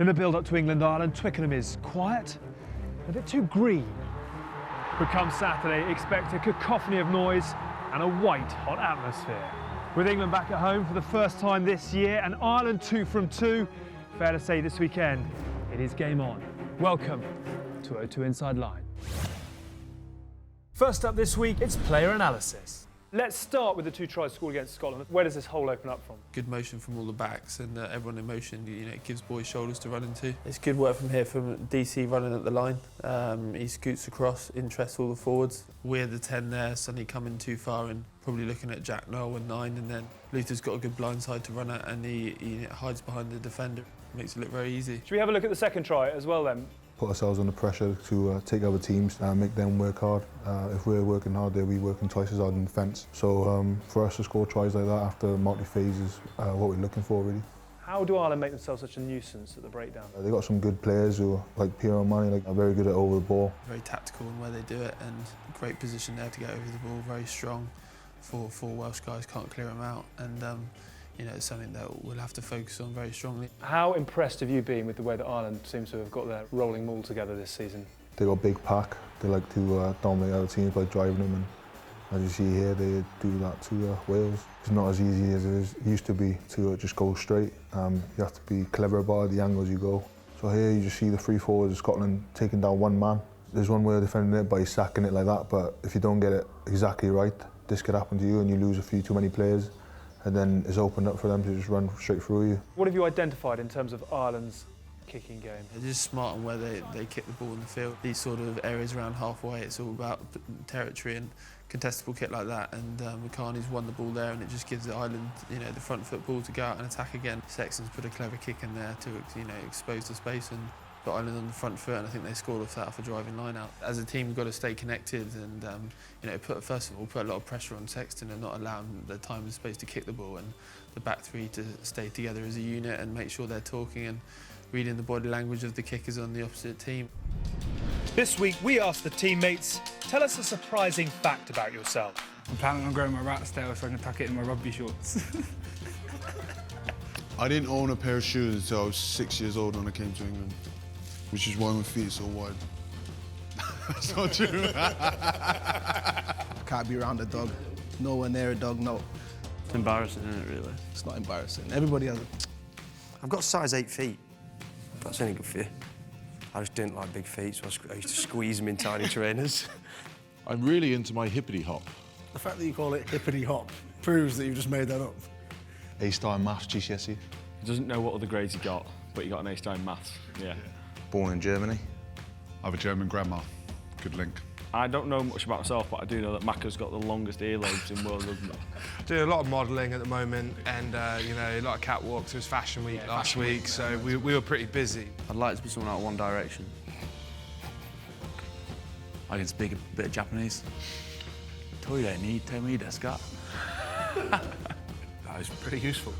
In the build-up to England-Ireland, Twickenham is quiet, a bit too green. But come Saturday, expect a cacophony of noise and a white-hot atmosphere. With England back at home for the first time this year and Ireland 2 from 2, fair to say this weekend, it is game on. Welcome to O2 Inside Line. First up this week, it's player analysis. Let's start with the 2 tries scored against Scotland. Where does this hole open up from? Good motion from all the backs and everyone in motion, it gives boys shoulders to run into. It's good work from here from DC running at the line. He scoots across, interests all the forwards. We're the 10 there, suddenly coming too far and probably looking at Jack Noel and 9, and then Luther's got a good blind side to run at and he hides behind the defender. Makes it look very easy. Should we have a look at the second try as well then? Put ourselves under pressure to take other teams and make them work hard. If we're working hard, they'll be working twice as hard in defence. So for us to score tries like that after multi-phase is what we're looking for, really. How do Ireland make themselves such a nuisance at the breakdown? They've got some good players who, like Pierre O'Mahony, are very good at over the ball. Very tactical in where they do it and great position there to get over the ball, very strong. 4 Welsh guys can't clear them out and it's something that we'll have to focus on very strongly. How impressed have you been with the way that Ireland seems to have got their rolling maul together this season? They've got a big pack. They like to dominate other teams by driving them, and as you see here, they do that to Wales. It's not as easy as it used to be to just go straight. You have to be clever about the angles you go. So here you just see the 3 forwards of Scotland taking down one man. There's one way of defending it by sacking it like that, but if you don't get it exactly right, this could happen to you and you lose a few too many players. And then it's opened up for them to just run straight through you. What have you identified in terms of Ireland's kicking game? They're just smart on where they kick the ball in the field. These sort of areas around halfway, it's all about territory and contestable kick like that. And McCartney's won the ball there, and it just gives the Ireland, the front foot ball to go out and attack again. Sexton's put a clever kick in there to, expose the space and put Ireland on the front foot, and I think they scored off that off a driving line out. As a team, we've got to stay connected and, first of all, put a lot of pressure on Sexton and not allow him the time and space to kick the ball, and the back 3 to stay together as a unit and make sure they're talking and reading the body language of the kickers on the opposite team. This week, we asked the teammates, tell us a surprising fact about yourself. I'm planning on growing my rat's tail so I can tuck it in my rugby shorts. I didn't own a pair of shoes until I was 6 years old when I came to England, which is why my feet are so wide. That's not true. I can't be around a dog. Nowhere near a dog, no. It's embarrassing, isn't it, really? It's not embarrassing. Everybody has it. I've got size 8 feet. That's any good for you. I just didn't like big feet, so I used to squeeze them in tiny trainers. I'm really into my hippity hop. The fact that you call it hippity hop proves that you've just made that up. A-star in maths, GCSE. He doesn't know what other grades he got, but he got an A-star in maths, yeah. Born in Germany. I have a German grandma. Good link. I don't know much about myself, but I do know that Mako's got the longest earlobes in world rugby. Do a lot of modelling at the moment and, a lot of catwalks. It was Fashion Week last week, so we were pretty busy. I'd like to be someone out of One Direction. I can speak a bit of Japanese. Toilet ni tomi desu ka? That was pretty useful.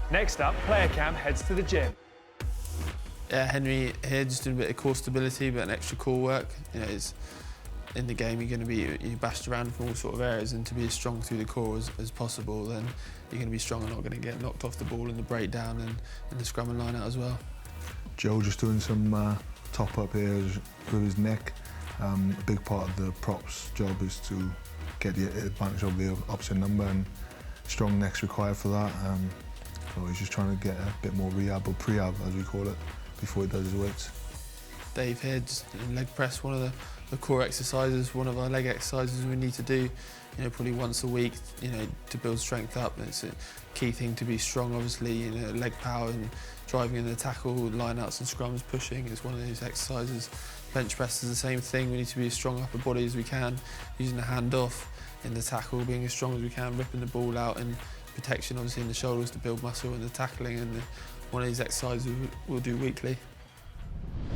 Next up, Player Cam heads to the gym. Yeah, Henry here just doing a bit of core stability, but an extra core work. It's in the game you're going to be bashed around from all sort of areas, and to be as strong through the core as possible, then you're going to be strong and not going to get knocked off the ball in the breakdown and in the scrum and line out as well. Joe just doing some top up here with his neck. A big part of the props job is to get the advantage of the opposite number, and strong necks required for that. So he's just trying to get a bit more rehab, or prehab as we call it, before he does his weights. Dave here, just in leg press, one of the core exercises, one of our leg exercises we need to do, probably once a week, to build strength up. It's a key thing to be strong, obviously, leg power and driving in the tackle, line-outs and scrums, pushing is one of those exercises. Bench press is the same thing. We need to be as strong upper body as we can, using the hand off in the tackle, being as strong as we can, ripping the ball out, and protection obviously in the shoulders to build muscle, and the tackling, and one of these exercises we'll do weekly.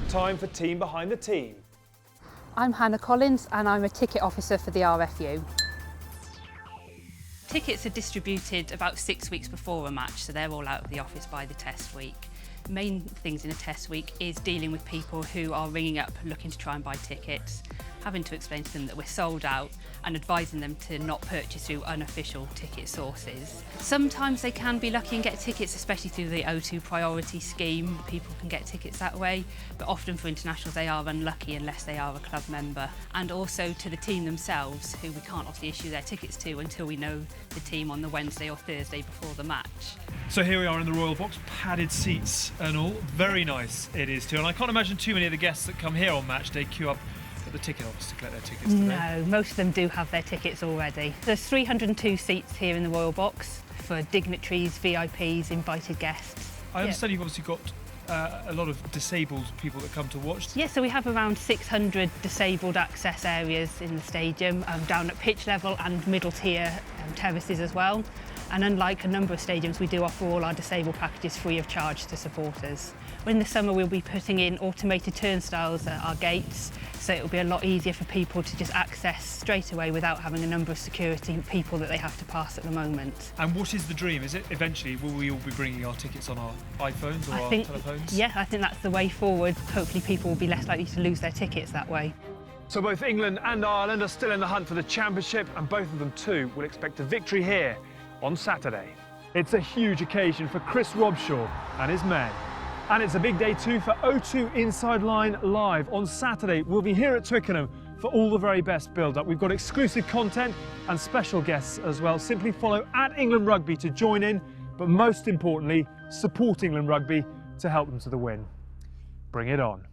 Time for Team Behind the Team. I'm Hannah Collins and I'm a ticket officer for the RFU. Tickets are distributed about 6 weeks before a match, so they're all out of the office by the test week. Main things in a test week is dealing with people who are ringing up looking to try and buy tickets, having to explain to them that we're sold out and advising them to not purchase through unofficial ticket sources. Sometimes they can be lucky and get tickets, especially through the O2 priority scheme. People can get tickets that way, but often for internationals they are unlucky unless they are a club member. And also to the team themselves, who we can't obviously issue their tickets to until we know the team on the Wednesday or Thursday before the match. So here we are in the Royal Box, padded seats and all. Very nice it is too. And I can't imagine too many of the guests that come here on match day queue up at the ticket office to collect their tickets today. No, most of them do have their tickets already. There's 302 seats here in the Royal Box for dignitaries, VIPs, invited guests. I understand you've obviously got a lot of disabled people that come to watch. Yeah, so we have around 600 disabled access areas in the stadium, down at pitch level and middle tier terraces as well. And unlike a number of stadiums, we do offer all our disabled packages free of charge to supporters. In the summer, we'll be putting in automated turnstiles at our gates, so it'll be a lot easier for people to just access straight away without having a number of security people that they have to pass at the moment. And what is the dream? Is it eventually, will we all be bringing our tickets on our iPhones or our telephones? Yeah, I think that's the way forward. Hopefully people will be less likely to lose their tickets that way. So both England and Ireland are still in the hunt for the championship, and both of them too will expect a victory here on Saturday. It's a huge occasion for Chris Robshaw and his men. And it's a big day too for O2 Inside Line Live. On Saturday, we'll be here at Twickenham for all the very best build-up. We've got exclusive content and special guests as well. Simply follow @EnglandRugby to join in, but most importantly, support England Rugby to help them to the win. Bring it on.